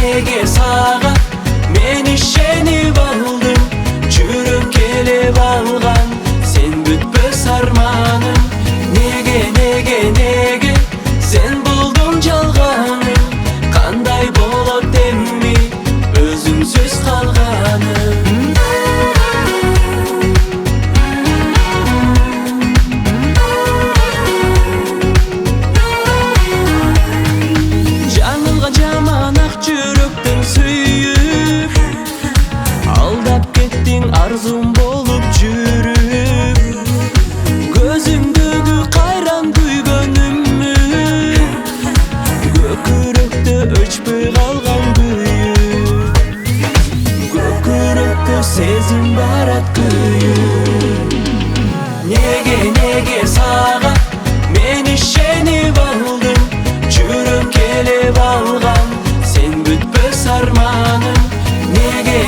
Неге сага мен ишенип алдым, жүрөк келип алган сен бүтпөс арманым. Неге сен болдуң жалганым, кандай болот эми өзүңсүз калганым. Арзум болуп жүрүп, көзүңдөгү кайран күйгөнүммү, көкүрөктө өчпөй калган күйүп, көкүрөктө сезим барат күйүп. Неге сага мен ишенип алдым, жүрөк келип алган сен бүтпөс арманым. Неге